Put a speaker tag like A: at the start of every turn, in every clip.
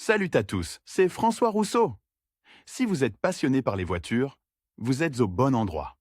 A: Salut à tous, c'est François Rousseau. Si vous êtes passionné par les voitures, vous êtes au bon endroit.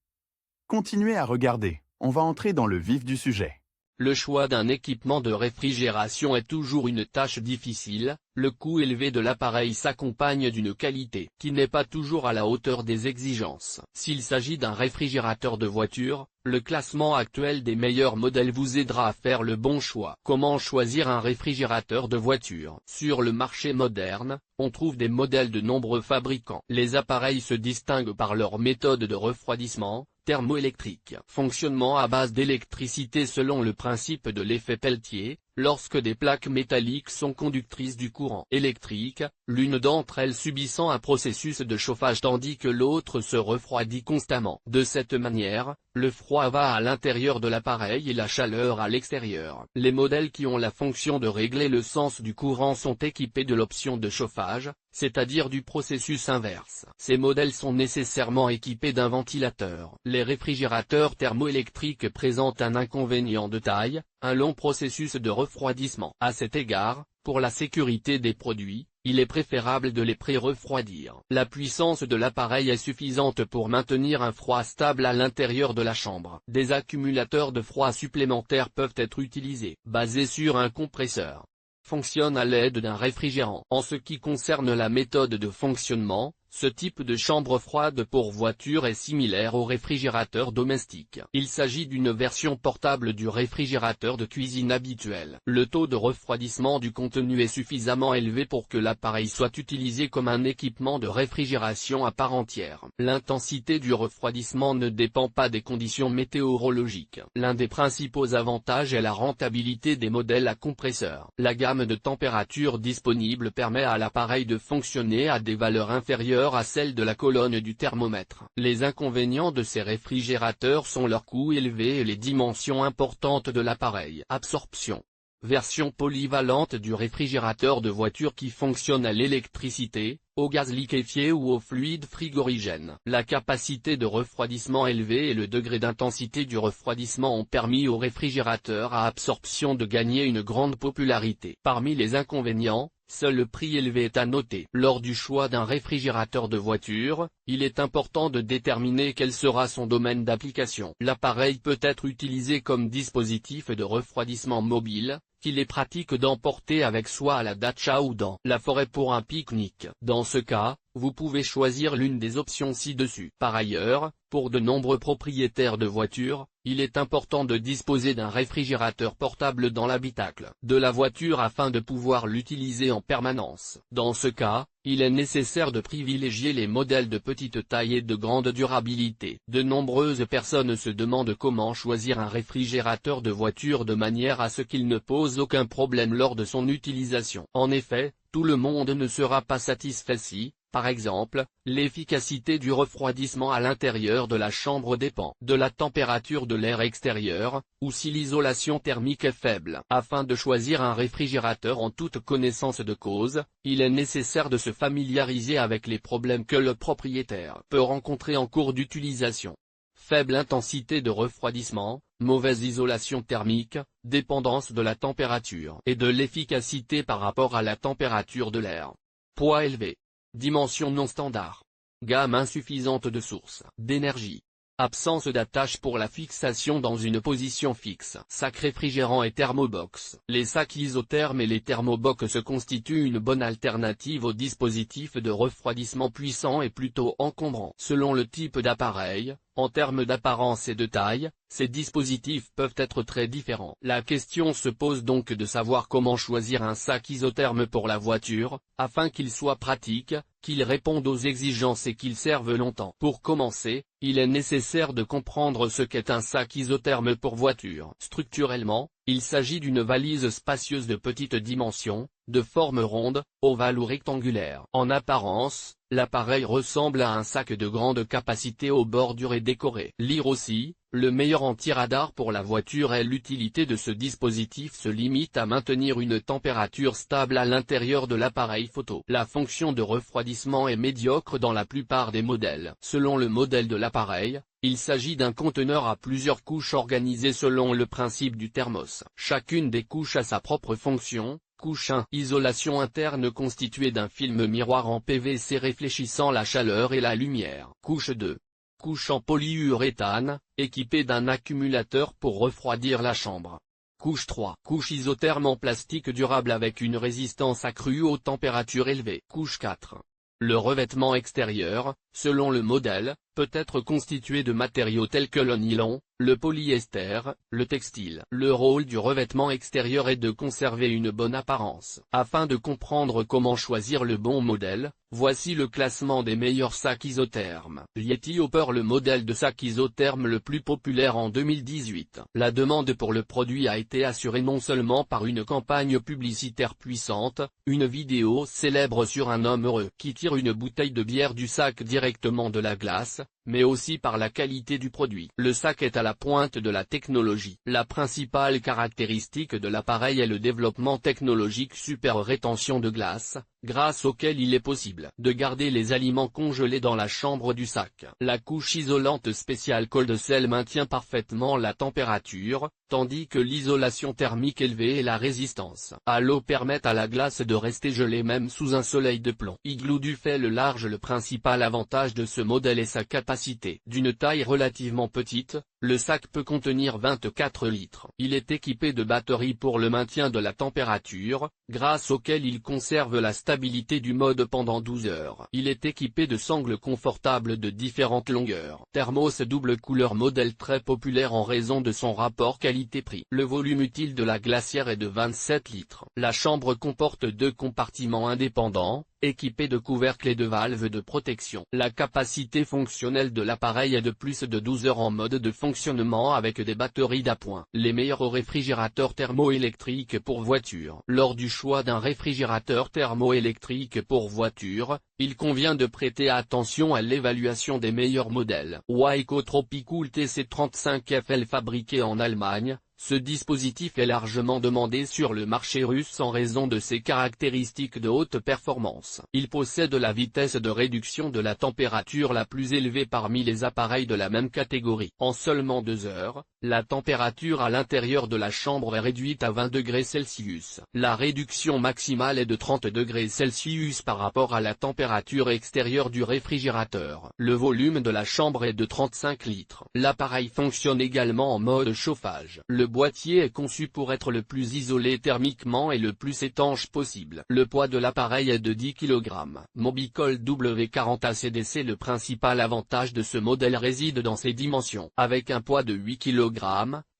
A: Continuez à regarder, on va entrer dans le vif du sujet.
B: Le choix d'un équipement de réfrigération est toujours une tâche difficile, le coût élevé de l'appareil s'accompagne d'une qualité qui n'est pas toujours à la hauteur des exigences. S'il s'agit d'un réfrigérateur de voiture, le classement actuel des meilleurs modèles vous aidera à faire le bon choix. Comment choisir un réfrigérateur de voiture? Sur le marché moderne, on trouve des modèles de nombreux fabricants. Les appareils se distinguent par leur méthode de refroidissement, thermoélectrique. Fonctionnement à base d'électricité selon le principe de l'effet Peltier. Lorsque des plaques métalliques sont conductrices du courant électrique, l'une d'entre elles subissant un processus de chauffage tandis que l'autre se refroidit constamment. De cette manière, le froid va à l'intérieur de l'appareil et la chaleur à l'extérieur. Les modèles qui ont la fonction de régler le sens du courant sont équipés de l'option de chauffage, c'est-à-dire du processus inverse. Ces modèles sont nécessairement équipés d'un ventilateur. Les réfrigérateurs thermoélectriques présentent un inconvénient de taille, un long processus de refroidissement. À cet égard, pour la sécurité des produits, il est préférable de les pré-refroidir. La puissance de l'appareil est suffisante pour maintenir un froid stable à l'intérieur de la chambre. Des accumulateurs de froid supplémentaires peuvent être utilisés, basés sur un compresseur. Fonctionne à l'aide d'un réfrigérant. En ce qui concerne la méthode de fonctionnement, ce type de chambre froide pour voiture est similaire au réfrigérateur domestique. Il s'agit d'une version portable du réfrigérateur de cuisine habituel. Le taux de refroidissement du contenu est suffisamment élevé pour que l'appareil soit utilisé comme un équipement de réfrigération à part entière. L'intensité du refroidissement ne dépend pas des conditions météorologiques. L'un des principaux avantages est la rentabilité des modèles à compresseur. La gamme de températures disponible permet à l'appareil de fonctionner à des valeurs inférieures à celle de la colonne du thermomètre. Les inconvénients de ces réfrigérateurs sont leur coût élevé et les dimensions importantes de l'appareil. Absorption. Version polyvalente du réfrigérateur de voiture qui fonctionne à l'électricité, au gaz liquéfié ou au fluide frigorigène. La capacité de refroidissement élevée et le degré d'intensité du refroidissement ont permis au réfrigérateur à absorption de gagner une grande popularité. Parmi les inconvénients, seul le prix élevé est à noter. Lors du choix d'un réfrigérateur de voiture, il est important de déterminer quel sera son domaine d'application. L'appareil peut être utilisé comme dispositif de refroidissement mobile, qu'il est pratique d'emporter avec soi à la dacha ou dans la forêt pour un pique-nique. Dans ce cas, vous pouvez choisir l'une des options ci-dessus. Par ailleurs, pour de nombreux propriétaires de voitures, il est important de disposer d'un réfrigérateur portable dans l'habitacle de la voiture afin de pouvoir l'utiliser en permanence. Dans ce cas, il est nécessaire de privilégier les modèles de petite taille et de grande durabilité. De nombreuses personnes se demandent comment choisir un réfrigérateur de voiture de manière à ce qu'il ne pose aucun problème lors de son utilisation. En effet, tout le monde ne sera pas satisfait si, par exemple, l'efficacité du refroidissement à l'intérieur de la chambre dépend de la température de l'air extérieur, ou si l'isolation thermique est faible. Afin de choisir un réfrigérateur en toute connaissance de cause, il est nécessaire de se familiariser avec les problèmes que le propriétaire peut rencontrer en cours d'utilisation. Faible intensité de refroidissement, mauvaise isolation thermique, dépendance de la température et de l'efficacité par rapport à la température de l'air. Poids élevé. Dimension non standard. Gamme insuffisante de sources d'énergie. Absence d'attache pour la fixation dans une position fixe. Sac réfrigérant et thermobox. Les sacs isothermes et les thermobox constituent une bonne alternative aux dispositifs de refroidissement puissants et plutôt encombrants. Selon le type d'appareil, en termes d'apparence et de taille, ces dispositifs peuvent être très différents. La question se pose donc de savoir comment choisir un sac isotherme pour la voiture, afin qu'il soit pratique, qu'il réponde aux exigences et qu'il serve longtemps. Pour commencer, il est nécessaire de comprendre ce qu'est un sac isotherme pour voiture. Structurellement, il s'agit d'une valise spacieuse de petite dimension, de forme ronde, ovale ou rectangulaire. En apparence, l'appareil ressemble à un sac de grande capacité aux bordures et décoré. Lire aussi, le meilleur anti-radar pour la voiture est l'utilité de ce dispositif se limite à maintenir une température stable à l'intérieur de l'appareil photo. La fonction de refroidissement est médiocre dans la plupart des modèles. Selon le modèle de l'appareil, il s'agit d'un conteneur à plusieurs couches organisées selon le principe du thermos. Chacune des couches a sa propre fonction, Couche 1. Isolation interne constituée d'un film miroir en PVC réfléchissant la chaleur et la lumière. Couche 2. Couche en polyuréthane, équipée d'un accumulateur pour refroidir la chambre. Couche 3. Couche isotherme en plastique durable avec une résistance accrue aux températures élevées. Couche 4. Le revêtement extérieur, selon le modèle, peut être constitué de matériaux tels que le nylon, le polyester, le textile. Le rôle du revêtement extérieur est de conserver une bonne apparence. Afin de comprendre comment choisir le bon modèle, voici le classement des meilleurs sacs isothermes. Yeti Hopper, le modèle de sac isotherme le plus populaire en 2018. La demande pour le produit a été assurée non seulement par une campagne publicitaire puissante, une vidéo célèbre sur un homme heureux qui tire une bouteille de bière du sac directement de la glace, mais aussi par la qualité du produit. Le sac est à la pointe de la technologie. La principale caractéristique de l'appareil est le développement technologique super rétention de glace, grâce auquel il est possible de garder les aliments congelés dans la chambre du sac. La couche isolante spéciale Cold Cell maintient parfaitement la température, tandis que l'isolation thermique élevée et la résistance à l'eau permettent à la glace de rester gelée même sous un soleil de plomb. Igloo du fait le large. Le principal avantage de ce modèle est sa capacité. D'une taille relativement petite, le sac peut contenir 24 litres. Il est équipé de batteries pour le maintien de la température, grâce auquel il conserve la stabilité du mode pendant 12 heures. Il est équipé de sangles confortables de différentes longueurs. Thermos double couleur, modèle très populaire en raison de son rapport qualité-prix. Le volume utile de la glacière est de 27 litres. La chambre comporte 2 compartiments indépendants, équipés de couvercles et de valves de protection. La capacité fonctionnelle de l'appareil est de plus de 12 heures en mode de fonctionnement avec des batteries d'appoint. Les meilleurs réfrigérateurs thermoélectriques pour voiture. Lors du choix d'un réfrigérateur thermoélectrique pour voiture, il convient de prêter attention à l'évaluation des meilleurs modèles. Waeco Tropicool TC35FL fabriqué en Allemagne. Ce dispositif est largement demandé sur le marché russe en raison de ses caractéristiques de haute performance. Il possède la vitesse de réduction de la température la plus élevée parmi les appareils de la même catégorie. En seulement 2 heures, la température à l'intérieur de la chambre est réduite à 20 degrés Celsius. La réduction maximale est de 30 degrés Celsius par rapport à la température extérieure du réfrigérateur. Le volume de la chambre est de 35 litres. L'appareil fonctionne également en mode chauffage. Le boîtier est conçu pour être le plus isolé thermiquement et le plus étanche possible. Le poids de l'appareil est de 10 kg. Mobicol W40 ACDC. Le principal avantage de ce modèle réside dans ses dimensions. Avec un poids de 8 kg,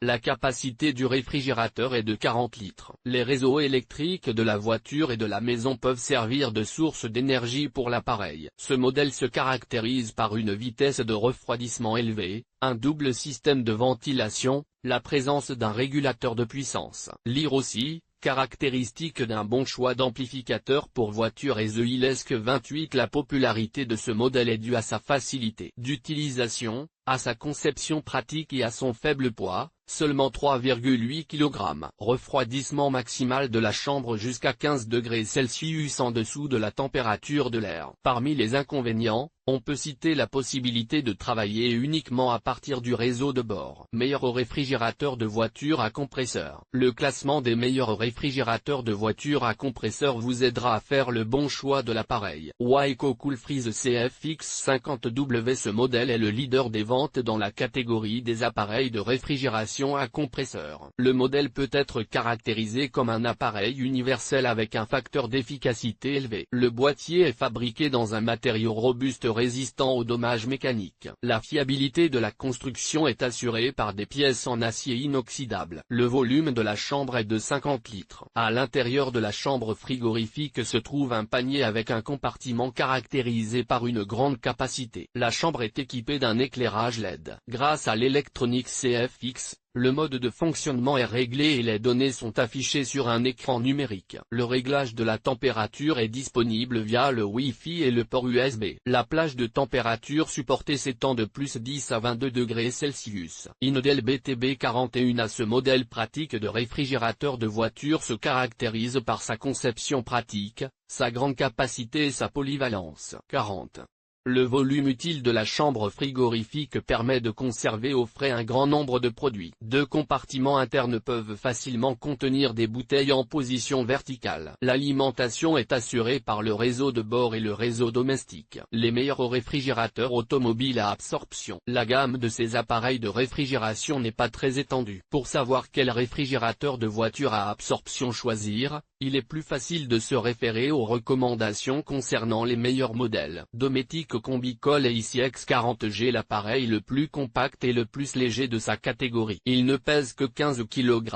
B: la capacité du réfrigérateur est de 40 litres. Les réseaux électriques de la voiture et de la maison peuvent servir de source d'énergie pour l'appareil. Ce modèle se caractérise par une vitesse de refroidissement élevée, un double système de ventilation, la présence d'un régulateur de puissance. Lire aussi, caractéristique d'un bon choix d'amplificateur pour voiture et The Ilesque 28. La popularité de ce modèle est due à sa facilité d'utilisation, à sa conception pratique et à son faible poids, seulement 3,8 kg. Refroidissement maximal de la chambre jusqu'à 15 degrés Celsius en dessous de la température de l'air. Parmi les inconvénients, on peut citer la possibilité de travailler uniquement à partir du réseau de bord. Meilleur réfrigérateur de voiture à compresseur. Le classement des meilleurs réfrigérateurs de voiture à compresseur vous aidera à faire le bon choix de l'appareil. Waeco Coolfreeze CFX50W. Ce modèle est le leader des ventes dans la catégorie des appareils de réfrigération à compresseur. Le modèle peut être caractérisé comme un appareil universel avec un facteur d'efficacité élevé. Le boîtier est fabriqué dans un matériau robuste résistant aux dommages mécaniques. La fiabilité de la construction est assurée par des pièces en acier inoxydable. Le volume de la chambre est de 50 litres. À l'intérieur de la chambre frigorifique se trouve un panier avec un compartiment caractérisé par une grande capacité. La chambre est équipée d'un éclairage LED. Grâce à l'électronique CFX, le mode de fonctionnement est réglé et les données sont affichées sur un écran numérique. Le réglage de la température est disponible via le Wi-Fi et le port USB. La plage de température supportée s'étend de plus 10 à 22 degrés Celsius. Inodel BTB41. Ce modèle pratique de réfrigérateur de voiture se caractérise par sa conception pratique, sa grande capacité et sa polyvalence. 40. Le volume utile de la chambre frigorifique permet de conserver au frais un grand nombre de produits. Deux compartiments internes peuvent facilement contenir des bouteilles en position verticale. L'alimentation est assurée par le réseau de bord et le réseau domestique. Les meilleurs réfrigérateurs automobiles à absorption. La gamme de ces appareils de réfrigération n'est pas très étendue. Pour savoir quel réfrigérateur de voiture à absorption choisir, il est plus facile de se référer aux recommandations concernant les meilleurs modèles. Dometic Combicol ici X40G, l'appareil le plus compact et le plus léger de sa catégorie. Il ne pèse que 15 kg,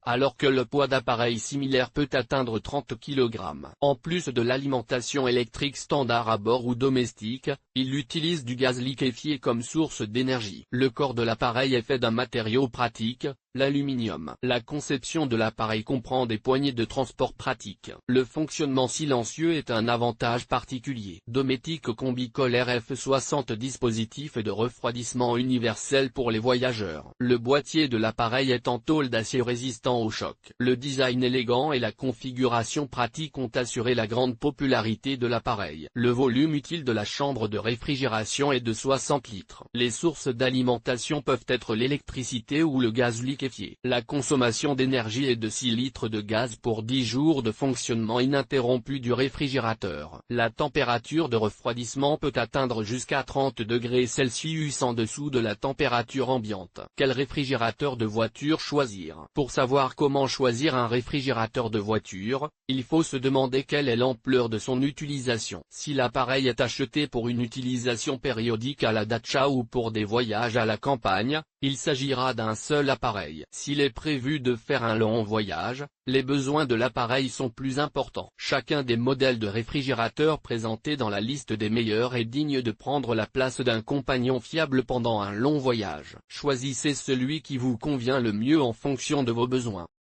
B: alors que le poids d'appareils similaires peut atteindre 30 kg. En plus de l'alimentation électrique standard à bord ou domestique, il utilise du gaz liquéfié comme source d'énergie. Le corps de l'appareil est fait d'un matériau pratique, l'aluminium. La conception de l'appareil comprend des poignées de transport pratiques. Le fonctionnement silencieux est un avantage particulier. Dometic Combicol RF60, dispositif de refroidissement universel pour les voyageurs. Le boîtier de l'appareil est en tôle d'acier résistant au choc. Le design élégant et la configuration pratique ont assuré la grande popularité de l'appareil. Le volume utile de la chambre de réfrigération est de 60 litres. Les sources d'alimentation peuvent être l'électricité ou le gaz liquéfié. La consommation d'énergie est de 6 litres de gaz pour 10 jours de fonctionnement ininterrompu du réfrigérateur. La température de refroidissement peut atteindre jusqu'à 30 degrés Celsius en dessous de la température ambiante. Quel réfrigérateur de voiture choisir? Pour savoir comment choisir un réfrigérateur de voiture, il faut se demander quelle est l'ampleur de son utilisation. Si l'appareil est acheté pour une utilisation périodique à la dacha ou pour des voyages à la campagne, il s'agira d'un seul appareil. S'il est prévu de faire un long voyage, les besoins de l'appareil sont plus importants. Chacun des modèles de réfrigérateurs présentés dans la liste des meilleurs est digne de prendre la place d'un compagnon fiable pendant un long voyage. Choisissez celui qui vous convient le mieux en fonction de vos besoins.